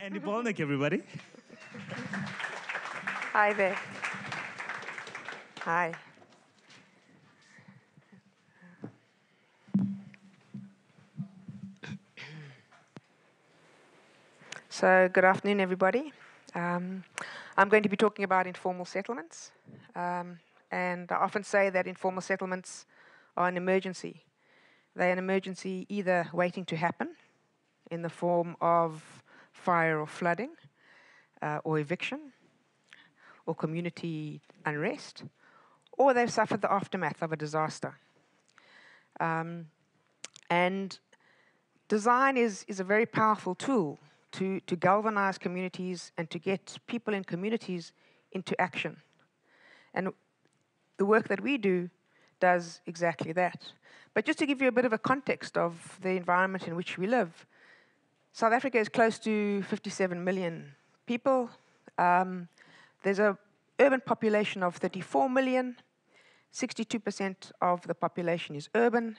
Andy Bolnick, everybody. Hi there. Hi. So, good afternoon, everybody. I'm going to be talking about informal settlements. And I often say that informal settlements are an emergency. They're an emergency either waiting to happen in the form of fire or flooding, or eviction, or community unrest, or they've suffered the aftermath of a disaster. And design is a very powerful tool to galvanize communities and to get people in communities into action. And the work that we do does exactly that. But just to give you a bit of a context of the environment in which we live, South Africa is close to 57 million people. There's an urban population of 34 million. 62% of the population is urban.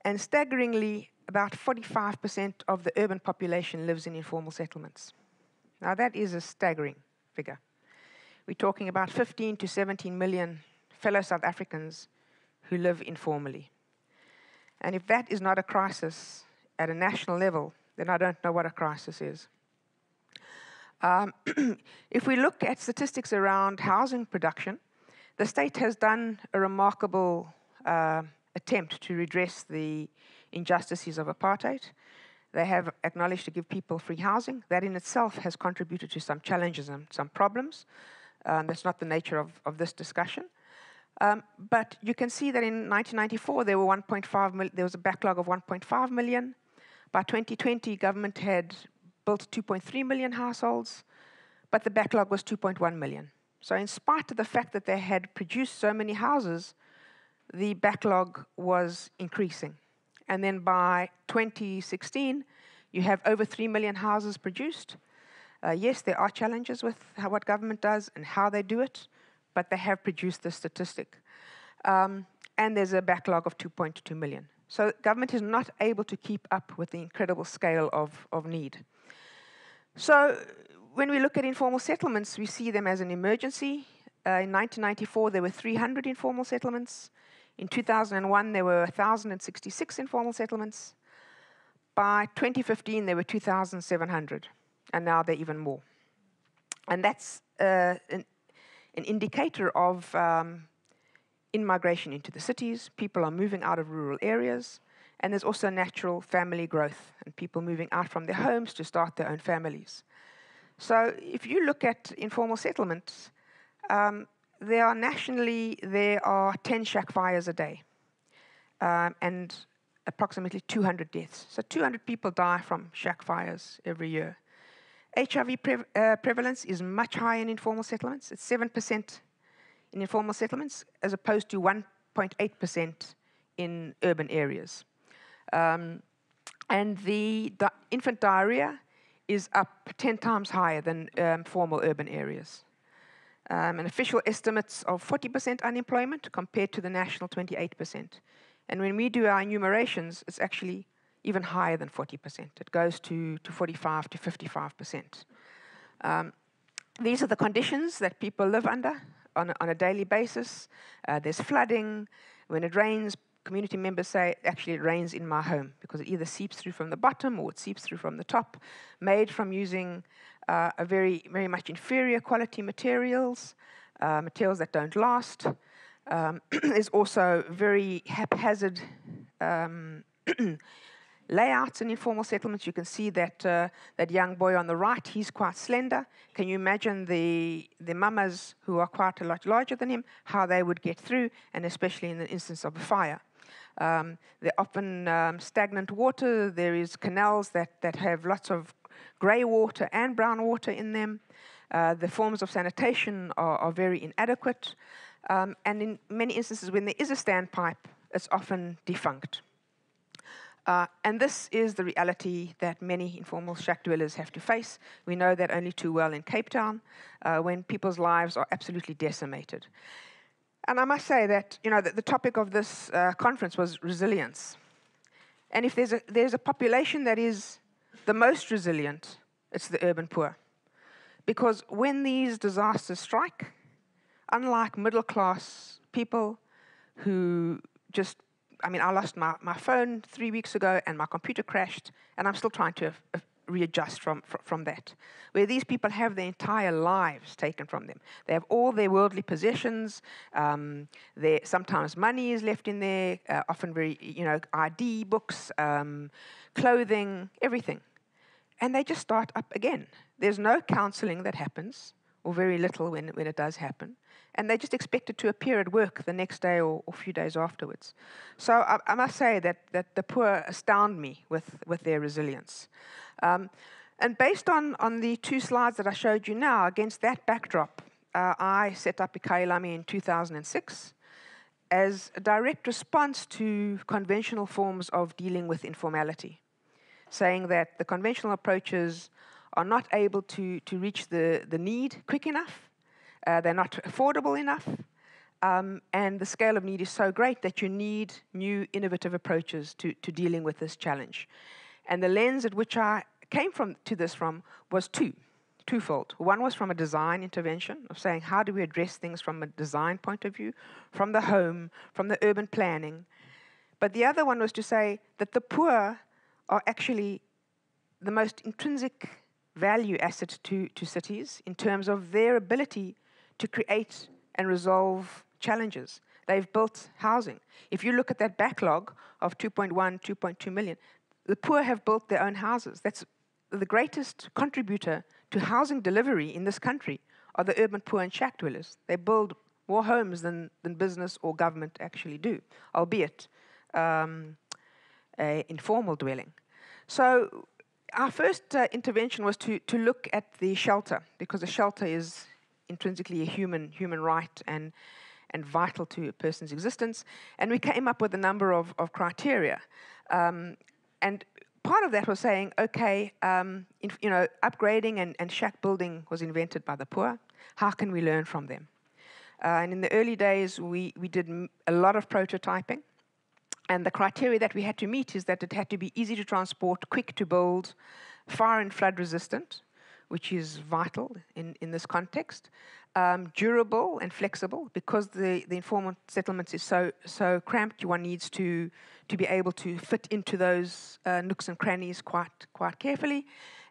And staggeringly, about 45% of the urban population lives in informal settlements. Now, that is a staggering figure. We're talking about 15 to 17 million fellow South Africans who live informally. And if that is not a crisis at a national level, then I don't know what a crisis is. If we look at statistics around housing production, the state has done a remarkable attempt to redress the injustices of apartheid. They have acknowledged to give people free housing. That in itself has contributed to some challenges and some problems. That's not the nature of this discussion. But you can see that in 1994, there was a backlog of 1.5 million. By 2020, government had built 2.3 million households, but the backlog was 2.1 million. So in spite of the fact that they had produced so many houses, the backlog was increasing. And then by 2016, you have over 3 million houses produced. Yes, there are challenges with what government does and how they do it, but they have produced this statistic. And there's a backlog of 2.2 million. So government is not able to keep up with the incredible scale of need. So when we look at informal settlements, we see them as an emergency. In 1994, there were 300 informal settlements. In 2001, there were 1,066 informal settlements. By 2015, there were 2,700, and now there are even more. And that's an indicator of in-migration into the cities. People are moving out of rural areas, and there's also natural family growth and people moving out from their homes to start their own families. So if you look at informal settlements, nationally, there are 10 shack fires a day, and approximately 200 deaths. So 200 people die from shack fires every year. HIV prevalence is much higher in informal settlements. It's 7% in informal settlements, as opposed to 1.8% in urban areas. And the infant diarrhea is up 10 times higher than formal urban areas. And official estimates of 40% unemployment compared to the national 28%. And when we do our enumerations, it's actually even higher than 40%. It goes to 45 to 55%. These are the conditions that people live under on a daily basis. There's flooding. When it rains, community members say, actually it rains in my home, because it either seeps through from the bottom or it seeps through from the top, made from using a very, very much inferior quality materials that don't last. There's also very haphazard layouts in informal settlements. You can see that that young boy on the right, he's quite slender. Can you imagine the mamas who are quite a lot larger than him, how they would get through, and especially in the instance of a fire? There are often stagnant water. There is canals that have lots of grey water and brown water in them. The forms of sanitation are very inadequate. And in many instances, when there is a standpipe, it's often defunct. And this is the reality that many informal shack dwellers have to face. We know that only too well in Cape Town, when people's lives are absolutely decimated. And I must say that, the topic of this conference was resilience. And if there's a population that is the most resilient, it's the urban poor. Because when these disasters strike, unlike middle-class people who just, I mean, I lost my phone 3 weeks ago and my computer crashed, and I'm still trying to readjust from that. Where these people have their entire lives taken from them. They have all their worldly possessions, sometimes money is left in there, often very, ID, books, clothing, everything. And they just start up again. There's no counseling that happens, or very little when it does happen. And they just expect it to appear at work the next day or a few days afterwards. So I must say that the poor astound me with their resilience. And based on the 2 slides that I showed you now, against that backdrop, I set up iKhayalami in 2006 as a direct response to conventional forms of dealing with informality, saying that the conventional approaches are not able to reach the need quick enough, they're not affordable enough, and the scale of need is so great that you need new innovative approaches to dealing with this challenge. And the lens at which I came to this from was twofold. One was from a design intervention of saying, how do we address things from a design point of view, from the home, from the urban planning. But the other one was to say that the poor are actually the most intrinsic value asset to cities in terms of their ability to create and resolve challenges. They've built housing. If you look at that backlog of 2.1, 2.2 million, the poor have built their own houses. That's the greatest contributor to housing delivery in this country are the urban poor and shack dwellers. They build more homes than business or government actually do, albeit a informal dwelling. So our first intervention was to look at the shelter, because a shelter is intrinsically a human right and vital to a person's existence. And we came up with a number of criteria. And part of that was saying, okay, upgrading and shack building was invented by the poor. How can we learn from them? And in the early days, we did a lot of prototyping. And the criteria that we had to meet is that it had to be easy to transport, quick to build, fire and flood resistant, which is vital in this context, durable and flexible, because the informal settlements is so cramped. One needs to be able to fit into those nooks and crannies quite carefully,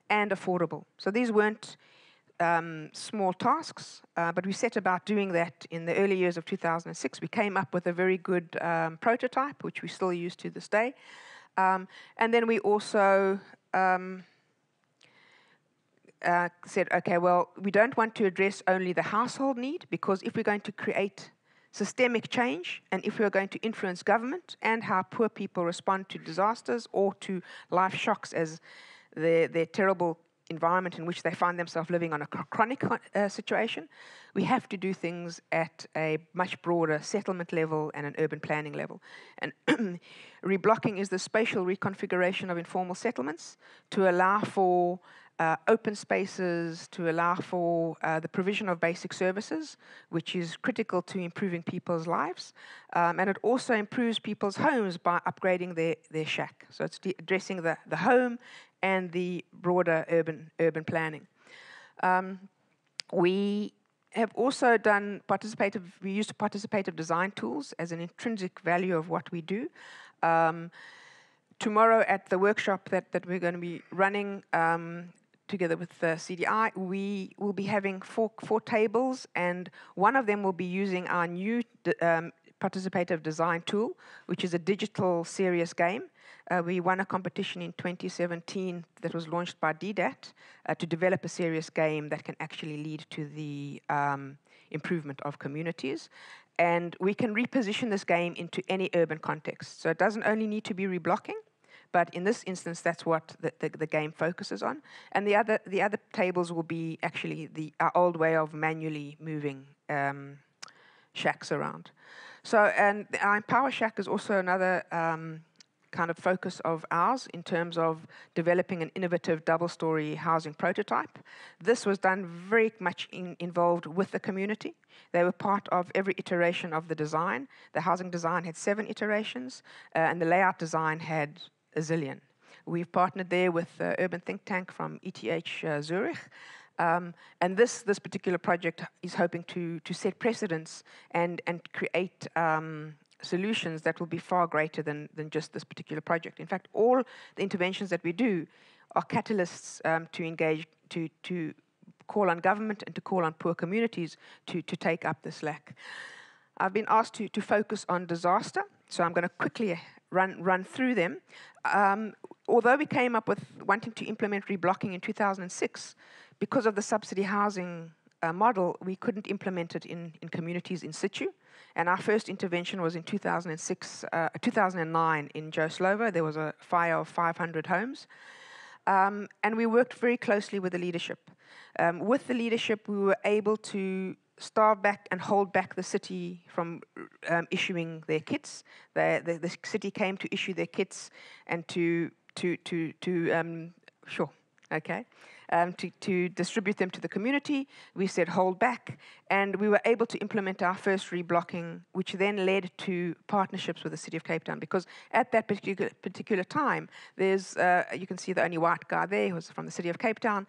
and affordable. So these weren't small tasks, but we set about doing that in the early years of 2006. We came up with a very good prototype, which we still use to this day. And then we also said, okay, well, we don't want to address only the household need, because if we're going to create systemic change, and if we're going to influence government and how poor people respond to disasters or to life shocks as their terrible environment in which they find themselves living on a chronic situation, we have to do things at a much broader settlement level and an urban planning level. And reblocking is the spatial reconfiguration of informal settlements to allow for open spaces, to allow for the provision of basic services, which is critical to improving people's lives. And it also improves people's homes by upgrading their shack. So it's addressing the home and the broader urban planning. We have also done we used participative design tools as an intrinsic value of what we do. Tomorrow at the workshop that we're going to be running together with the CDI, we will be having four tables, and one of them will be using our new participative design tool, which is a digital serious game. We won a competition in 2017 that was launched by DDAT to develop a serious game that can actually lead to the improvement of communities. And we can reposition this game into any urban context. So it doesn't only need to be reblocking, but in this instance, that's what the game focuses on. And the other tables will be actually our old way of manually moving shacks around. So, and our Empower Shack is also another kind of focus of ours in terms of developing an innovative double-story housing prototype. This was done very much involved with the community. They were part of every iteration of the design. The housing design had 7 iterations, and the layout design had a zillion. We've partnered there with urban think tank from ETH Zurich. And this particular project is hoping to set precedents and create solutions that will be far greater than just this particular project. In fact, all the interventions that we do are catalysts to engage, to call on government and to call on poor communities to take up the slack. I've been asked to focus on disaster, so I'm going to quickly run through them. Although we came up with wanting to implement reblocking in 2006, because of the subsidy housing model, we couldn't implement it in communities in situ. And our first intervention was in 2009 in Joe Slovo. There was a fire of 500 homes. And we worked very closely with the leadership. With the leadership, we were able to starve back and hold back the city from issuing their kits. The city came to issue their kits and to distribute them to the community. We said hold back, and we were able to implement our first reblocking, which then led to partnerships with the City of Cape Town, because at that particular time, there's, you can see the only white guy there who was from the City of Cape Town.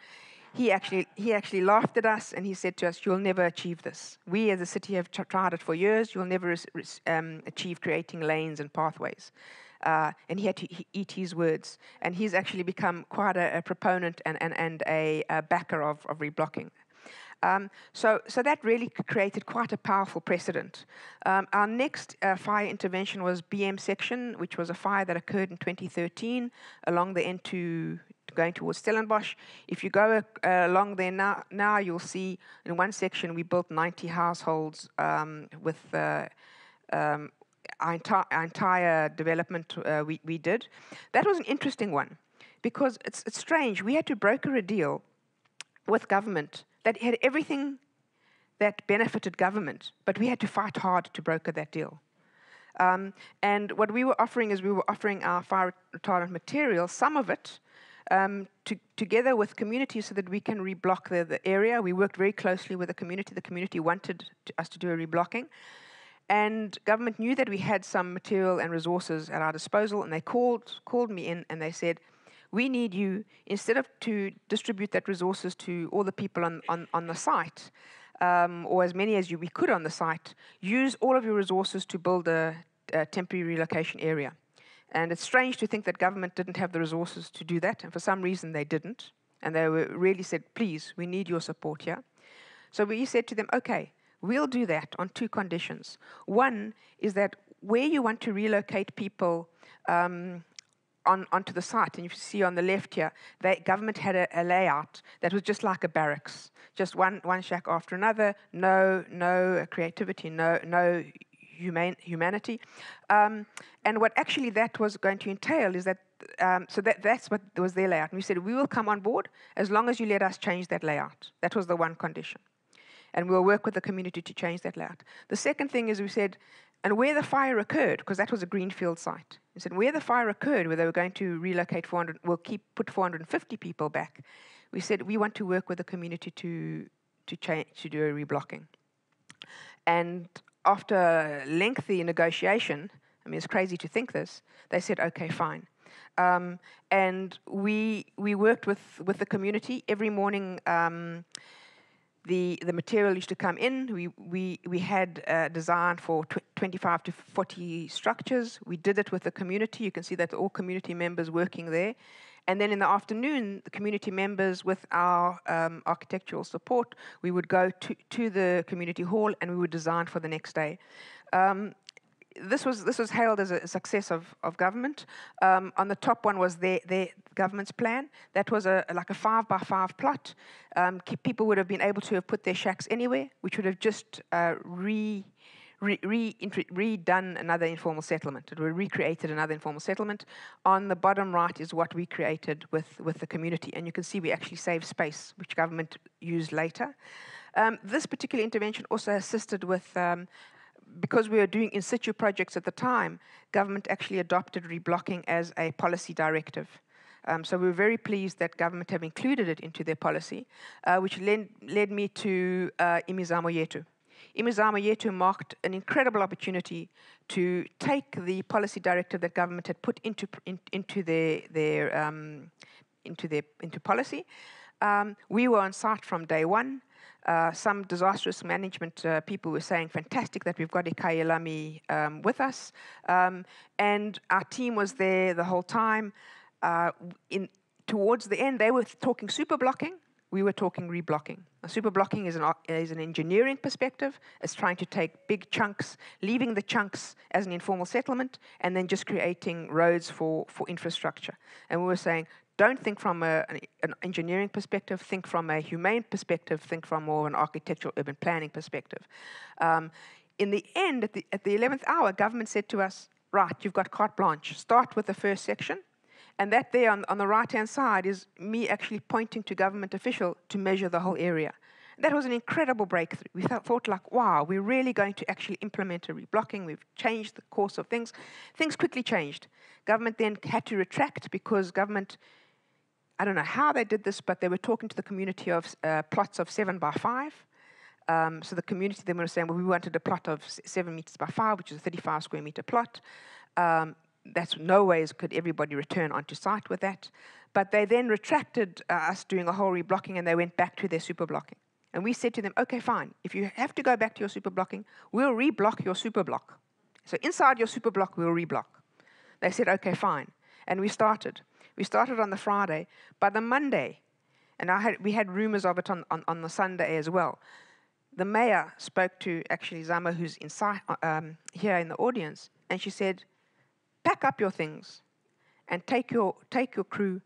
He actually laughed at us, and he said to us, "You'll never achieve this. We as a city have tried it for years. You'll never achieve creating lanes and pathways." And he had to eat his words. And he's actually become quite a proponent and a backer of reblocking. So that really created quite a powerful precedent. Our next fire intervention was BM section, which was a fire that occurred in 2013 along the N2 going towards Stellenbosch. If you go along there now, you'll see in one section we built 90 households with our entire development we did. That was an interesting one, because it's strange. We had to broker a deal with government that had everything that benefited government, but we had to fight hard to broker that deal. And what we were offering is we were offering our fire retardant material, some of it, together with communities so that we can reblock the area. We worked very closely with the community. The community wanted us to do a reblocking. And government knew that we had some material and resources at our disposal, and they called me in and they said, "We need you, instead of to distribute that resources to all the people on the site, or as many as we could on the site, use all of your resources to build a temporary relocation area." And it's strange to think that government didn't have the resources to do that, and for some reason they didn't. And they really said, "Please, we need your support here." So we said to them, "Okay, we'll do that on two conditions. One is that where you want to relocate people onto the site, and you see on the left here, the government had a layout that was just like a barracks, just one shack after another, no creativity, no humanity. And what actually that was going to entail is that, so that's what was their layout. And we said, "We will come on board as long as you let us change that layout." That was the one condition. And we'll work with the community to change that layout. The second thing is we said, and where the fire occurred, because that was a greenfield site, we said where the fire occurred, where they were going to relocate 400, put 450 people back, we said we want to work with the community to do a reblocking. And after lengthy negotiation, I mean, it's crazy to think this, they said, "Okay, fine." And we worked with the community every morning. The material used to come in. We had designed for 25 to 40 structures. We did it with the community. You can see that all community members working there. And then in the afternoon, the community members with our architectural support, we would go to the community hall and we would design for the next day. This was hailed as a success of government. On the top one was their government's plan. That was like a 5x5 plot. People would have been able to have put their shacks anywhere, which would have just redone another informal settlement. It would have recreated another informal settlement. On the bottom right is what we created with the community. And you can see we actually saved space, which government used later. This particular intervention also assisted with because we were doing in situ projects at the time, government actually adopted reblocking as a policy directive. So we were very pleased that government have included it into their policy, which led me to Imizamo Yetu. Imizamo Yetu marked an incredible opportunity to take the policy directive that government had put into policy. We were on site from day one. Some disastrous management people were saying, fantastic that we've got iKhayalami with us. And our team was there the whole time. Towards the end, they were talking super blocking. We were talking reblocking. Super blocking is an engineering perspective. It's trying to take big chunks, leaving the chunks as an informal settlement, and then just creating roads for infrastructure. And we were saying, don't think from an engineering perspective, think from a humane perspective, think from more of an architectural urban planning perspective. In the end, at the 11th hour, government said to us, right, you've got carte blanche. Start with the first section. And that there on the right-hand side is me actually pointing to government official to measure the whole area. That was an incredible breakthrough. We thought like, wow, we're really going to actually implement a reblocking. We've changed the course of things. Things quickly changed. Government then had to retract because government, I don't know how they did this, but they were talking to the community of plots of 7 by 5. So the community then were saying, well, we wanted a plot of 7 meters by 5, which is a 35 square meter plot. That's no ways could everybody return onto site with that. But they then retracted us doing a whole reblocking, and they went back to their super blocking. And we said to them, okay, fine. If you have to go back to your super blocking, we'll reblock your super block. So inside your super block, we'll reblock. They said, okay, fine. And we started. We started on the Friday. By the Monday, and we had rumors of it on the Sunday as well, the mayor spoke to actually Zama, who's inside, here in the audience, and she said, pack up your things and take your crew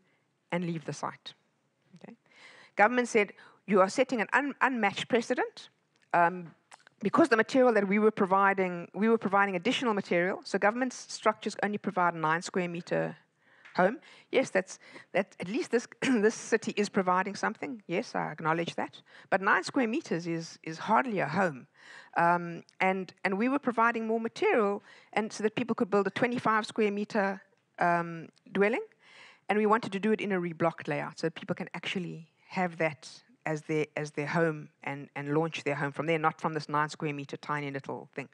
and leave the site. Okay. Government said, you are setting an unmatched precedent because the material that we were providing additional material. So government structures only provide a 9 square meter home. Yes, that at least this this city is providing something. Yes, I acknowledge that. But 9 square meters is hardly a home. And we were providing more material, and so that people could build a 25 square meter dwelling, and we wanted to do it in a reblocked layout so that people can actually have that as their home and launch their home from there, not from this 9 square meter tiny little thing.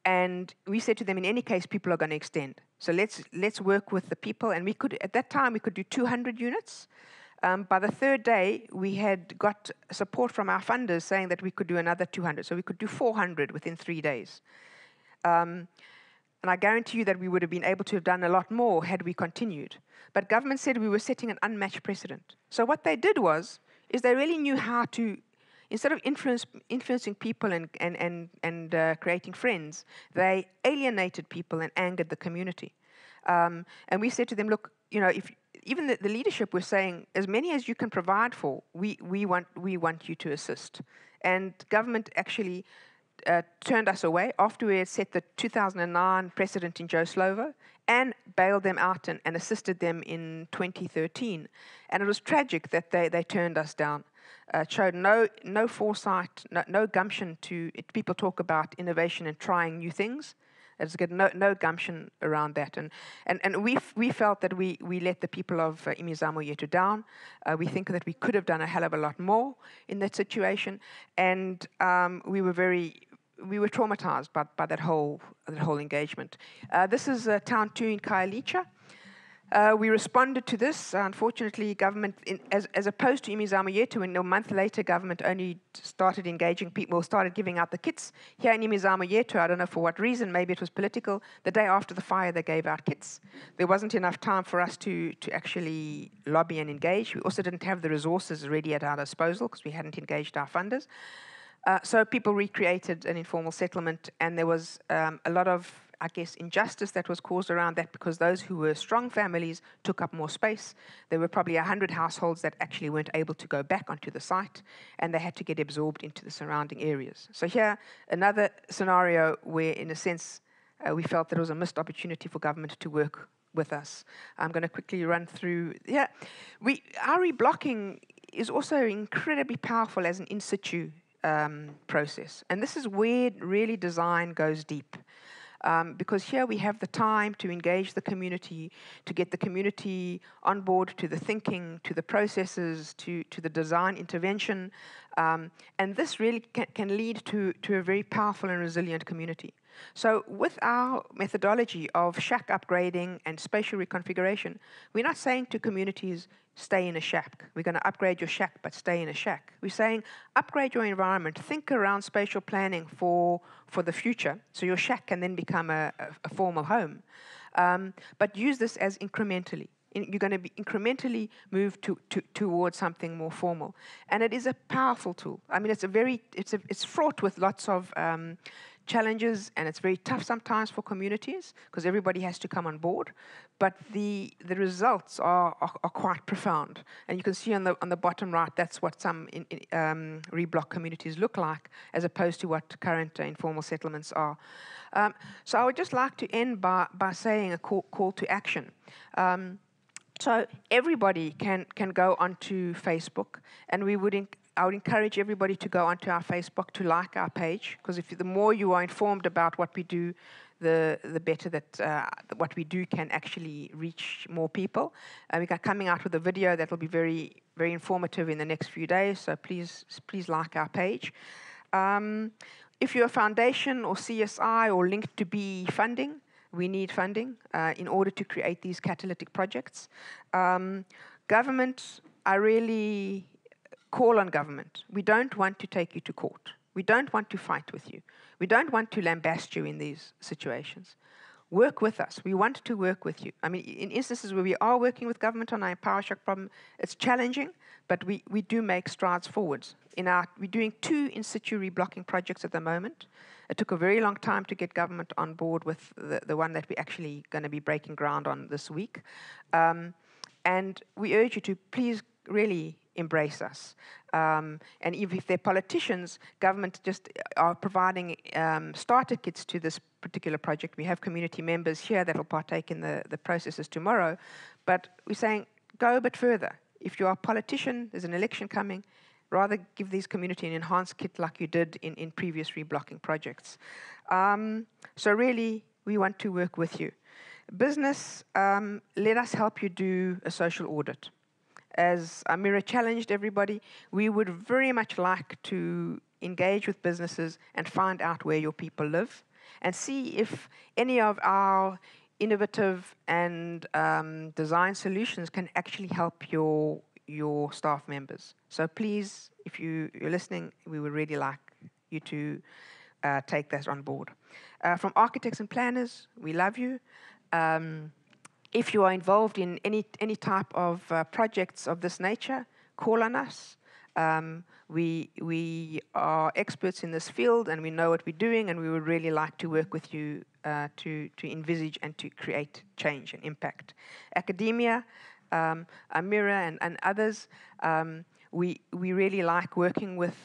And we said to them, in any case, people are going to extend. So let's work with the people, and we could at that time we could do 200 units. By the third day, we had got support from our funders saying that we could do another 200. So we could do 400 within 3 days. And I guarantee you that we would have been able to have done a lot more had we continued. But government said we were setting an unmatched precedent. So what they did is they really knew how to, instead of influencing people and creating friends, they alienated people and angered the community. And we said to them, look, if even the leadership was saying, as many as you can provide for, we want you to assist. And government actually turned us away after we had set the 2009 precedent in Joe Slovo and bailed them out and assisted them in 2013. And it was tragic that they turned us down. It showed no foresight, no gumption to it. People talk about innovation and trying new things. There's no gumption around that. And we felt that we let the people of Imizamo Yetu down. We think that we could have done a hell of a lot more in that situation. And we were traumatized by that whole engagement. This is Town 2 in Khayelitsha. We responded to this. Unfortunately, government, as opposed to Imizamo Yetu, and a month later, government only started engaging people, started giving out the kits. Here in Imizamo Yetu, I don't know for what reason, maybe it was political, the day after the fire, they gave out kits. There wasn't enough time for us to actually lobby and engage. We also didn't have the resources ready at our disposal because we hadn't engaged our funders. So people recreated an informal settlement, and there was a lot of, I guess, injustice that was caused around that because those who were strong families took up more space. There were probably 100 households that actually weren't able to go back onto the site, and they had to get absorbed into the surrounding areas. So here, another scenario where, in a sense, we felt that it was a missed opportunity for government to work with us. I'm going to quickly run through. Yeah, our reblocking is also incredibly powerful as an in-situ process. And this is where really design goes deep. because here we have the time to engage the community, to get the community on board to the thinking, to the processes, to the design intervention. And this really can lead to a very powerful and resilient community. So with our methodology of shack upgrading and spatial reconfiguration, we're not saying to communities, stay in a shack. We're going to upgrade your shack, but stay in a shack. We're saying, upgrade your environment. Think around spatial planning for the future, so your shack can then become a formal home. But use this as incrementally. You're going to be incrementally move towards something more formal. And it is a powerful tool. I mean, it's fraught with lots of challenges, and it's very tough sometimes for communities because everybody has to come on board. But the results are quite profound, and you can see on the bottom right that's what some reblock communities look like, as opposed to what current informal settlements are. So I would just like to end by saying a call to action. So everybody can go onto Facebook, and I would encourage everybody to go onto our Facebook, to like our page, because the more you are informed about what we do, the better that what we do can actually reach more people. We're coming out with a video that will be very, very informative in the next few days, so please like our page. If you're a foundation or CSI or linked to BE funding, we need funding in order to create these catalytic projects. Government, I really call on government. We don't want to take you to court. We don't want to fight with you. We don't want to lambast you in these situations. Work with us. We want to work with you. I mean, in instances where we are working with government on our power shock problem, it's challenging, but we do make strides forwards. We're doing 2 in-situ reblocking projects at the moment. It took a very long time to get government on board with the one that we're actually going to be breaking ground on this week. And we urge you to please really embrace us. And if they're politicians, government just are providing starter kits to this particular project. We have community members here that will partake in the processes tomorrow. But we're saying, go a bit further. If you are a politician, there's an election coming, rather give these community an enhanced kit like you did in previous reblocking projects. So really, we want to work with you. Business, let us help you do a social audit. As Amira challenged everybody, we would very much like to engage with businesses and find out where your people live and see if any of our innovative and design solutions can actually help your staff members. So please, if you're listening, we would really like you to take that on board. From architects and planners, we love you. If you are involved in any type of projects of this nature, call on us. We are experts in this field, and we know what we're doing, and we would really like to work with you to envisage and to create change and impact. Academia, Amira and others, we really like working with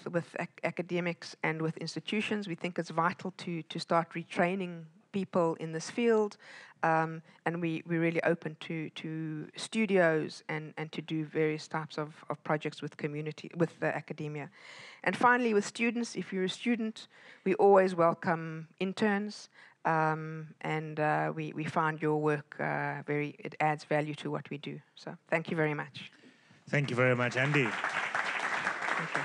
academics and with institutions. We think it's vital to start retraining people in this field, and we're really open to studios and to do various types of projects with community, with the academia. And finally, with students, if you're a student, we always welcome interns, and we find your work it adds value to what we do. So thank you very much. Thank you very much, Andy. Thank you.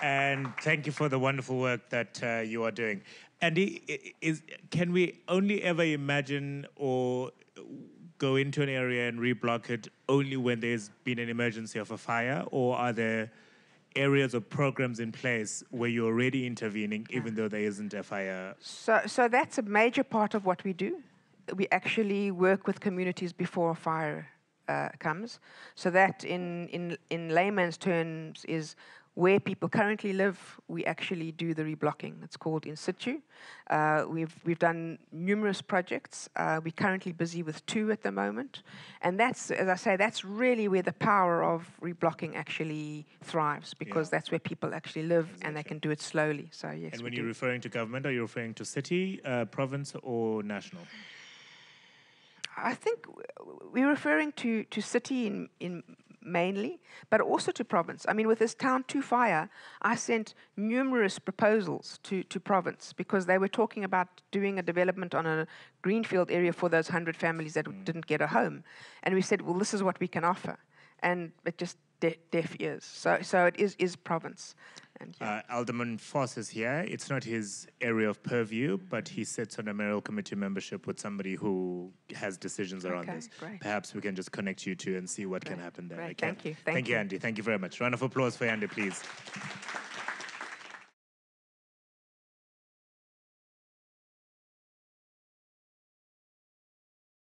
And thank you for the wonderful work that you are doing. Andy, can we only ever imagine or go into an area and reblock it only when there's been an emergency of a fire, or are there areas or programs in place where you're already intervening even though there isn't a fire? So that's a major part of what we do. We actually work with communities before a fire comes. So that in layman's terms is where people currently live, we actually do the reblocking. It's called in situ. We've done numerous projects. We're currently busy with 2 at the moment. And that's, as I say, that's really where the power of reblocking actually thrives, because that's where people actually live, and they can do it slowly. So yes. And when you're referring to government, are you referring to city, province, or national? I think we're referring to city in mainly, but also to province. I mean, with this Town 2 fire, I sent numerous proposals to province because they were talking about doing a development on a greenfield area for those 100 families that didn't get a home. And we said, well, this is what we can offer. And it just deaf ears. So it is province. And Alderman Foss is here. It's not his area of purview, but he sits on a mayoral committee membership with somebody who has decisions around this. Great. Perhaps we can just connect you two and see what can happen there. Great. Okay? Thank you. Thank you, Andy. Thank you very much. Round of applause for Andy, please.